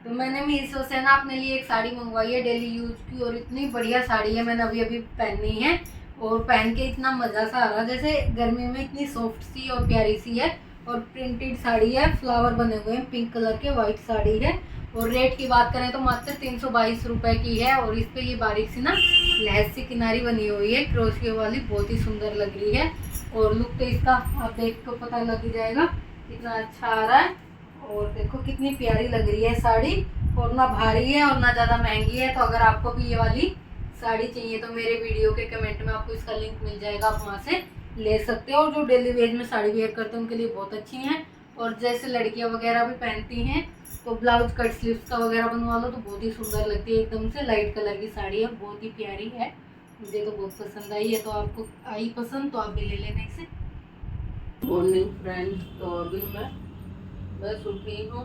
तो मैंने मीशो से ना अपने लिए एक साड़ी मंगवाई है डेली यूज की, और इतनी बढ़िया साड़ी है, मैंने अभी अभी पहनी है और पहन के इतना मज़ा सा आ रहा, जैसे गर्मी में इतनी सॉफ्ट सी और प्यारी सी है। और प्रिंटेड साड़ी है, फ्लावर बने हुए हैं पिंक कलर के, वाइट साड़ी है। और रेट की बात करें तो मात्र 322 रुपये की है। और इस पर ये बारीक सी ना लहस सी किनारी बनी हुई है क्रोशियो वाली, बहुत ही सुंदर लग रही है। और लुक तो इसका आप देख तो पता लग ही जाएगा कितना अच्छा आ रहा है। और देखो कितनी प्यारी लग रही है साड़ी, और ना भारी है और ना ज़्यादा महंगी है। तो अगर आपको भी ये वाली साड़ी चाहिए तो मेरे वीडियो के कमेंट में आपको इसका लिंक मिल जाएगा, आप वहाँ से ले सकते हो। और जो डेली वेज में साड़ी वेयर करते हैं उनके लिए बहुत अच्छी हैं। और जैसे लड़कियाँ वगैरह भी पहनती हैं तो ब्लाउज कट स्लीव्स का वगैरह बनवा लो तो बहुत ही सुंदर लगती है। एकदम से लाइट कलर की साड़ी है, बहुत ही प्यारी है, मुझे तो बहुत पसंद आई है। तो आपको आई पसंद तो आप भी ले लेना इसे। मॉर्निंग फ्रेंड्स, तो अभी मैं बस उठी हूँ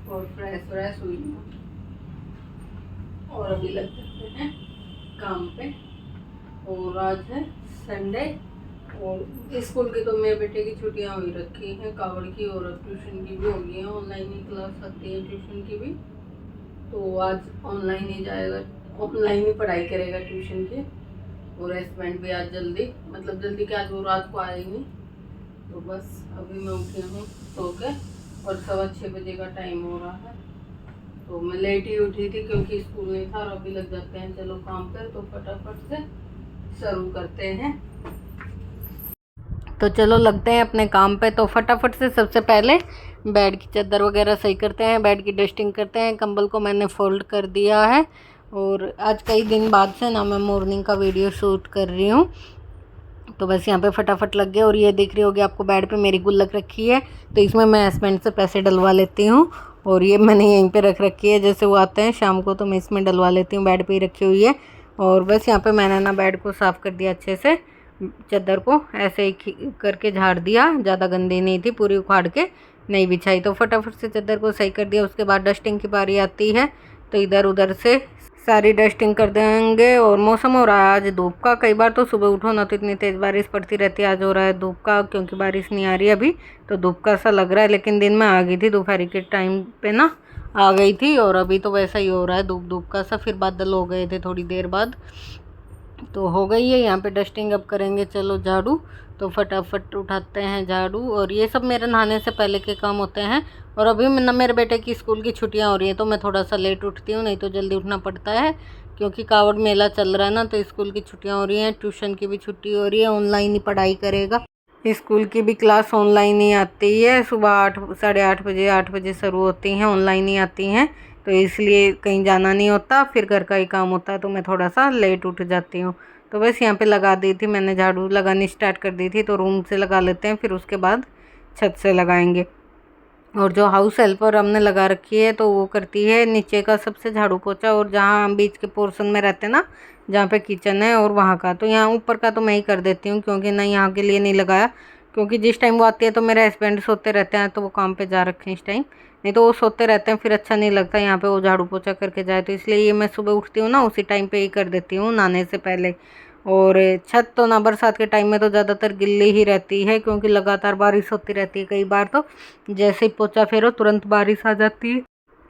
और फ्रेश हुई हूँ और अभी लग सकते हैं काम पे। और आज है संडे और स्कूल की तो मेरे बेटे की छुट्टियां हुई रखी हैं, कावड़ की, और ट्यूशन की भी हो गई है। ऑनलाइन ही क्लास आती है ट्यूशन की भी, तो आज ऑनलाइन ही जाएगा, ऑनलाइन ही पढ़ाई करेगा ट्यूशन की। और हस्बैंड भी आज जल्दी, मतलब जल्दी क्या, आज वो रात को आए नहीं। तो बस अभी मैं उठी हूँ सो के, और 6:15 बजे का टाइम हो रहा है। तो मैं लेट ही उठी थी क्योंकि स्कूल नहीं था, और अभी लग जाते हैं चलो काम पर, तो फटाफट से शुरू करते हैं। तो चलो लगते हैं अपने काम पे। तो फटाफट से सबसे पहले बेड की चादर वगैरह सही करते हैं, बेड की डस्टिंग करते हैं। कंबल को मैंने फोल्ड कर दिया है, और आज कई दिन बाद से ना मैं मॉर्निंग का वीडियो शूट कर रही हूँ, तो बस यहाँ पे फटाफट लग गए। और ये दिख रही होगी आपको बेड पे मेरी गुल्लक रखी है, तो इसमें मैं हस्बैंड से पैसे डलवा लेती हूँ। और ये मैंने यहीं पे रख रखी है, जैसे वो आते हैं शाम को तो मैं इसमें डलवा लेती हूँ, बेड पे ही रखी हुई है। और बस यहाँ पे मैंने ना बेड को साफ़ कर दिया अच्छे से, चादर को ऐसे ही करके झाड़ दिया, ज़्यादा गंदी नहीं थी, पूरी उखाड़ के नहीं बिछाई। तो फटाफट से चादर को सही कर दिया। उसके बाद डस्टिंग की बारी आती है, तो इधर उधर से सारी डस्टिंग कर देंगे। और मौसम हो रहा है आज धूप का, कई बार तो सुबह उठो ना तो इतनी तेज़ बारिश पड़ती रहती है, आज हो रहा है धूप का, क्योंकि बारिश नहीं आ रही अभी, तो धूप का सा लग रहा है। लेकिन दिन में आ गई थी, दोपहर के टाइम पे ना आ गई थी, और अभी तो वैसा ही हो रहा है धूप धूप का सा। फिर बादल हो गए थे थोड़ी देर बाद, तो हो गई है यहाँ पे डस्टिंग। अब करेंगे चलो झाड़ू, तो फटाफट उठाते हैं झाड़ू। और ये सब मेरे नहाने से पहले के काम होते हैं। और अभी ना मेरे बेटे की स्कूल की छुट्टियां हो रही हैं, तो मैं थोड़ा सा लेट उठती हूँ, नहीं तो जल्दी उठना पड़ता है, क्योंकि कावड़ मेला चल रहा है ना, तो स्कूल की छुट्टियां हो रही हैं, ट्यूशन की भी छुट्टी हो रही है, ऑनलाइन ही पढ़ाई करेगा। स्कूल की भी क्लास ऑनलाइन ही आती है, सुबह 8 साढ़े 8 बजे 8 बजे शुरू होती हैं, ऑनलाइन ही आती हैं, तो इसलिए कहीं जाना नहीं होता, फिर घर का ही काम होता है, तो मैं थोड़ा सा लेट उठ जाती हूँ। तो बस यहाँ पे लगा दी थी मैंने, झाड़ू लगानी स्टार्ट कर दी थी, तो रूम से लगा लेते हैं, फिर उसके बाद छत से लगाएंगे। और जो हाउस हेल्पर हमने लगा रखी है, तो वो करती है नीचे का सबसे झाड़ू पोछा, और जहाँ हम बीच के पोर्शन में रहते हैं ना, जहाँ पे किचन है और वहाँ का, तो यहाँ ऊपर का तो मैं ही कर देती हूँ, क्योंकि ना यहाँ के लिए नहीं लगाया, क्योंकि जिस टाइम वो आती है तो मेरे हस्बैंड सोते रहते हैं, तो वो काम पे जा रखे हैं इस टाइम, नहीं तो वो सोते रहते हैं, फिर अच्छा नहीं लगता यहाँ पे वो झाड़ू पोछा करके जाए, तो इसलिए ये मैं सुबह उठती हूँ ना उसी टाइम पे ही कर देती हूँ, नहाने से पहले। और छत तो ना बरसात के टाइम में तो ज़्यादातर गिल्ली ही रहती है, क्योंकि लगातार बारिश होती रहती है, कई बार तो जैसे ही पोछा फेरो तुरंत बारिश आ जाती है,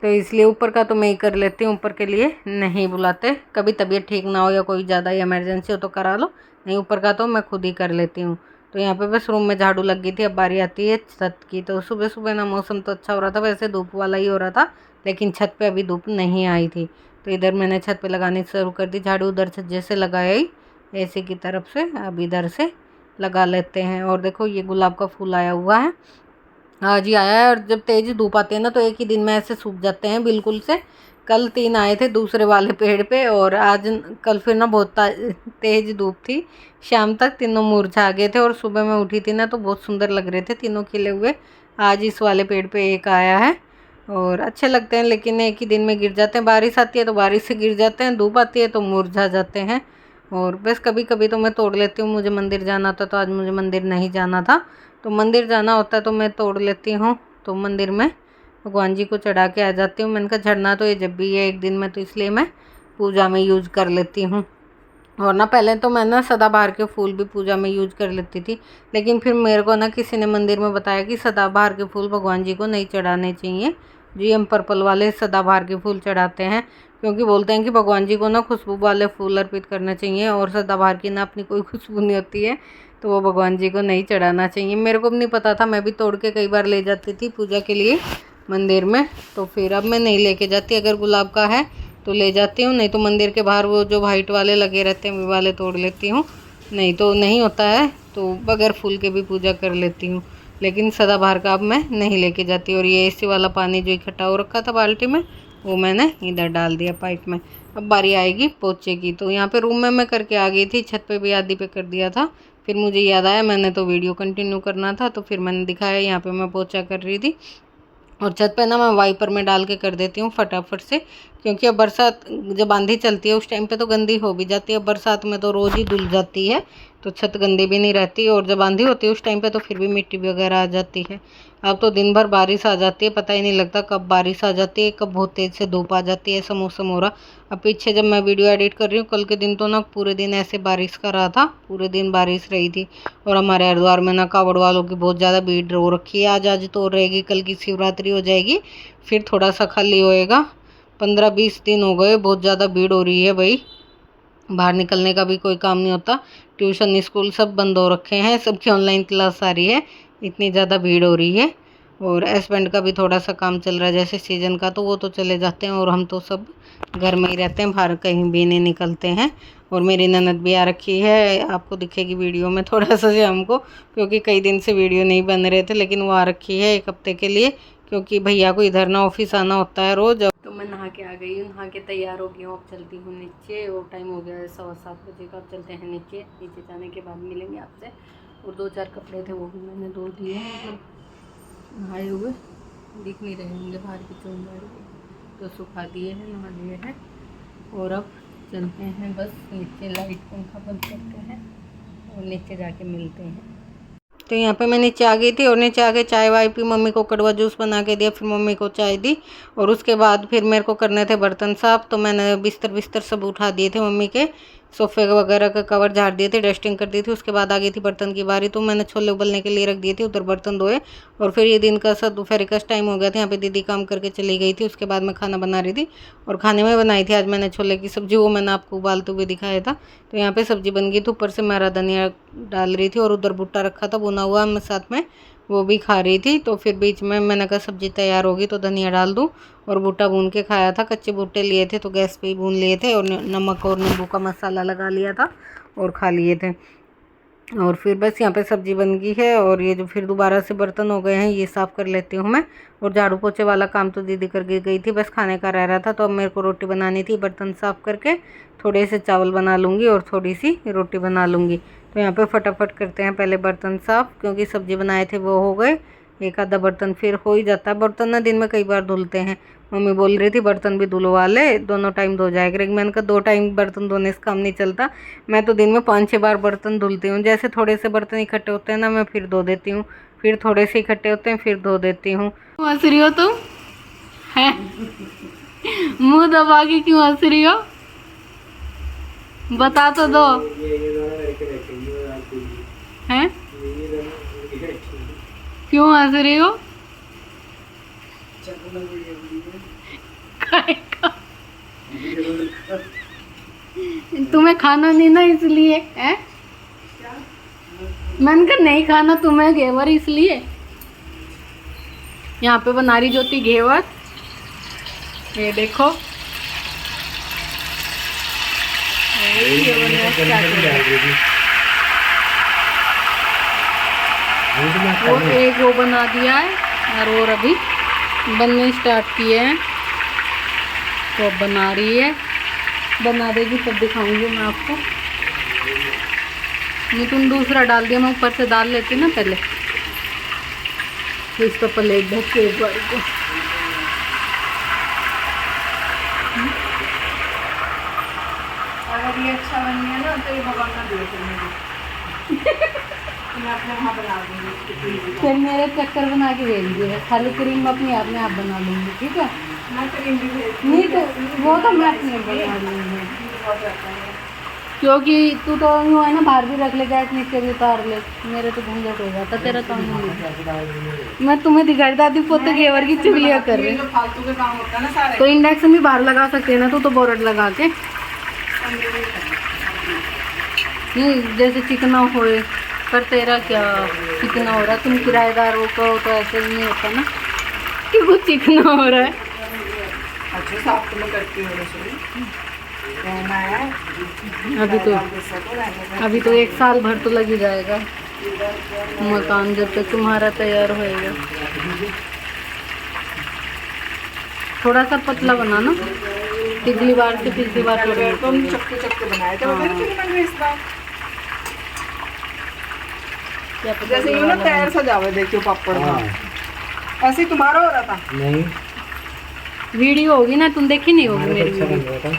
तो इसलिए ऊपर का तो मैं ही कर लेती हूँ, ऊपर के लिए नहीं बुलाते। कभी तबीयत ठीक ना हो या कोई ज़्यादा इमरजेंसी हो तो करा लो, नहीं ऊपर का तो मैं खुद ही कर लेती हूँ। तो यहाँ पे बस रूम में झाड़ू लग गई थी, अब बारी आती है छत की। तो सुबह सुबह ना मौसम तो अच्छा हो रहा था, वैसे धूप वाला ही हो रहा था, लेकिन छत पे अभी धूप नहीं आई थी, तो इधर मैंने छत पे लगानी शुरू कर दी झाड़ू। उधर छत जैसे लगाया ही ऐसे की तरफ से अब इधर से लगा लेते हैं। और देखो ये गुलाब का फूल आया हुआ है, आज ही आया है, और जब तेज़ धूप आती है ना तो एक ही दिन में ऐसे सूख जाते हैं बिल्कुल से। कल 3 आए थे दूसरे वाले पेड़ पे, और आज कल फिर ना बहुत तेज़ धूप थी, शाम तक तीनों मुरझा गए थे। और सुबह में उठी थी ना तो बहुत सुंदर लग रहे थे तीनों खिले हुए। आज इस वाले पेड़ पे एक आया है, और अच्छे लगते हैं, लेकिन एक ही दिन में गिर जाते हैं, बारिश आती है तो बारिश से गिर जाते हैं, धूप आती है तो मुरझा जाते हैं। और बस कभी कभी तो मैं तोड़ लेती हूँ, मुझे मंदिर जाना था, तो आज मुझे मंदिर नहीं जाना था, तो मंदिर जाना होता है तो मैं तोड़ लेती हूँ, तो मंदिर में भगवान जी को चढ़ा के आ जाती हूँ। मैंने कहा झड़ना तो ये जब भी है एक दिन में, तो इसलिए मैं पूजा में यूज़ कर लेती हूँ। और ना पहले तो मैं ना सदाबहार के फूल भी पूजा में यूज कर लेती थी, लेकिन फिर मेरे को ना किसी ने मंदिर में बताया कि सदाबहार के फूल भगवान जी को नहीं चढ़ाने चाहिए, जी हम पर्पल वाले सदाबहार के फूल चढ़ाते हैं, क्योंकि बोलते हैं कि भगवान जी को ना खुशबू वाले फूल अर्पित करना चाहिए, और सदाबहार की ना अपनी कोई खुशबू नहीं होती है, तो वो भगवान जी को नहीं चढ़ाना चाहिए। मेरे को भी नहीं पता था, मैं भी तोड़ के कई बार ले जाती थी पूजा के लिए मंदिर में, तो फिर अब मैं नहीं लेके जाती। अगर गुलाब का है तो ले जाती हूँ, नहीं तो मंदिर के बाहर वो जो वाइट वाले लगे रहते हैं वे वाले तोड़ लेती हूँ, नहीं तो नहीं होता है तो बगैर फूल के भी पूजा कर लेती हूँ। लेकिन सदाबहार का अब मैं नहीं लेके जाती। और ये एसी वाला पानी जो इकट्ठा हो रखा था बाल्टी में, वो मैंने इधर डाल दिया पाइप में। अब बारी आएगी पोछे की। तो यहाँ पे रूम में मैं करके आ गई थी, छत पे भी आधी पे कर दिया था, फिर मुझे याद आया मैंने तो वीडियो कंटिन्यू करना था, तो फिर मैंने दिखाया यहाँ पे मैं पोछा कर रही थी। और छत पे ना मैं वाइपर में डाल के कर देती हूँ फटाफट से, क्योंकि अब बरसात जब आंधी चलती है उस टाइम पे तो गंदी हो भी जाती है, बरसात में तो रोज़ ही धुल जाती है, तो छत गंदी भी नहीं रहती। और जब आंधी होती है उस टाइम पे तो फिर भी मिट्टी वगैरह आ जाती है। अब तो दिन भर बारिश आ जाती है, पता ही नहीं लगता कब बारिश आ जाती है, कब बहुत तेज़ से धूप आ जाती है, ऐसा मौसम हो रहा। अब पीछे जब मैं वीडियो एडिट कर रही हूँ, कल के दिन तो ना पूरे दिन ऐसे बारिश का रहा था, पूरे दिन बारिश रही थी। और हमारे हरिद्वार में ना कावड़ वालों की बहुत ज़्यादा भीड़ हो रखी है। आज तो रहेगी, कल की शिवरात्रि हो जाएगी, फिर थोड़ा सा खाली होएगा। 15-20 दिन हो गए, बहुत ज़्यादा भीड़ हो रही है भाई, बाहर निकलने का भी कोई काम नहीं होता। ट्यूशन स्कूल सब बंद हो रखे हैं, सबकी ऑनलाइन क्लास आ रही है, इतनी ज़्यादा भीड़ हो रही है। और हस्बैंड का भी थोड़ा सा काम चल रहा है जैसे सीज़न का, तो वो तो चले जाते हैं, और हम तो सब घर में ही रहते हैं, बाहर कहीं भी नहीं निकलते हैं। और मेरी ननद भी आ रखी है, आपको दिखेगी वीडियो में थोड़ा सा शाम को, क्योंकि कई दिन से वीडियो नहीं बन रहे थे, लेकिन वो आ रखी है 1 हफ्ते के लिए, क्योंकि भैया को इधर ना ऑफिस आना होता है रोज़। तो मैं नहा के आ गई हूँ, नहा के तैयार हो गई हूँ, अब चलती हूँ नीचे, और टाइम हो गया है 7:15 बजे का। अब चलते हैं नीचे, नीचे जाने के बाद मिलेंगे आपसे। और 2-4 कपड़े थे वो भी मैंने धो दिए हैं, मतलब नहाए हुए दिख नहीं रहे होंगे बाहर की चौंधारी, तो सुखा दिए हैं, नहा लिए हैं। और अब चलते हैं बस नीचे, लाइट पंखा बंद करते हैं और नीचे जाके मिलते हैं। तो यहाँ पे मैं नीचे आ गई थी, और नीचे आके चाय वाय पी, मम्मी को कड़वा जूस बना के दिया, फिर मम्मी को चाय दी, और उसके बाद फिर मेरे को करने थे बर्तन साफ। तो मैंने बिस्तर सब उठा दिए थे, मम्मी के सोफ़े वगैरह का कवर झाड़ दिए थे, डस्टिंग कर दी थी। उसके बाद आ गई थी बर्तन की बारी, तो मैंने छोले उबलने के लिए रख दिए थे, उधर बर्तन धोए। और फिर ये दिन का सा दोपहर का टाइम हो गया था, यहाँ पे दीदी काम करके चली गई थी। उसके बाद मैं खाना बना रही थी, और खाने में बनाई थी आज मैंने छोले की सब्ज़ी, वो मैंने आपको उबालते हुए दिखाया था। तो यहाँ पे सब्ज़ी बन गई थी, ऊपर से मैं हरा धनिया डाल रही थी, और उधर भुट्टा रखा था भुना हुआ, मैं साथ में वो भी खा रही थी। तो फिर बीच में मैंने कहा सब्ज़ी तैयार होगी तो धनिया डाल दूँ, और भुट्टा भून के खाया था। कच्चे भुट्टे लिए थे तो गैस पे ही भून लिए थे, और नमक और नींबू का मसाला लगा लिया था और खा लिए थे। और फिर बस यहाँ पे सब्ज़ी बन गई है, और ये जो फिर दोबारा से बर्तन हो गए हैं ये साफ़ कर लेती हूँ मैं। और झाड़ू पोछे वाला काम तो दीदी कर गई थी, बस खाने का रह रहा था। तो अब मेरे को रोटी बनानी थी, बर्तन साफ़ करके थोड़े से चावल बना लूँगी और थोड़ी सी रोटी बना लूँगी। तो यहाँ पे फटाफट करते हैं पहले बर्तन साफ़, क्योंकि सब्ज़ी बनाए थे वो हो गए, एक आधा बर्तन फिर हो ही जाता है। बर्तन ना दिन में कई बार धुलते हैं, मम्मी बोल रही थी बर्तन भी धुलवा ले, दोनों टाइम धो जाएगा। लेकिन मैंने कहा 2 टाइम बर्तन धोने से काम नहीं चलता, मैं तो दिन में 5-6 बार बर्तन धुलती हूँ। जैसे थोड़े से बर्तन इकट्ठे होते हैं ना, मैं फिर धो देती हूँ, फिर थोड़े से इकट्ठे होते हैं फिर धो देती हूँ। क्यों हंस रही हो तुम? है मुँह दबा के क्यों हंस रही हो? बता तो दो। हैं क्यों हंस रही हो? तुम्हें खाना नहीं ना इसलिए है? मैंने कहा नहीं खाना तुम्हें घेवर इसलिए। यहाँ पे बना रही ज्योति घेवर, ये देखो वो एक वो बना दिया है, और अभी बनने स्टार्ट किए हैं, तो अब बना रही है, बना देगी तब दिखाऊंगी मैं आपको। ये तुम दूसरा डाल दिया, मैं ऊपर से डाल लेती ना पहले, तो इसका प्लेट ढक के एक बार को। अगर ये अच्छा बन गया ना तो ये भगवान का देख मैं अपने वहाँ बना दूँगी, फिर मेरे चक्कर बना के भेज दिए, खाली क्रीम अपने आप में आप बना लूँगी, ठीक है? मैं क्रीम भी भेज नहीं तो वो तो मैं अपने बना लूँगी। क्योंकि तू तो यूँ है ना, बाहर भी रख ले, गैस नीचे भी उतार ले, मेरे तो झंझट हो जाता, तेरा तो नहीं। मैं तुम्हें दिखाई दादी पोते घेवर की चुगलियाँ कर रही, फालतू के काम होता है ना सारे। तो इंडक्शन भी बाहर लगा सकते हैं ना, तू तो बोरड लगा के, नहीं जैसे चिकना होए। पर तेरा क्या चिकना हो रहा है, तुम किराएदारों को तो ऐसे नहीं होता ना कि कुछ चिकना हो रहा है। अच्छा साफ तो मैं करती हूँ रसोई, रहना है अभी तो 1 साल भर तो लग ही जाएगा मकान जब तक तुम्हारा तैयार होएगा। थोड़ा सा पतला बनाना, पिछली बार से पिछली बार तो हम चक्कू बनाए थे, बताइए फिर मैंने इस बार जैसे यूँ ना तैयार सजावे देखियो पापड़ में, ऐसे ही तुम्हारा हो रहा था। नहीं वीडियो होगी ना, तुम देखी नहीं होगी मेरी वीडियो।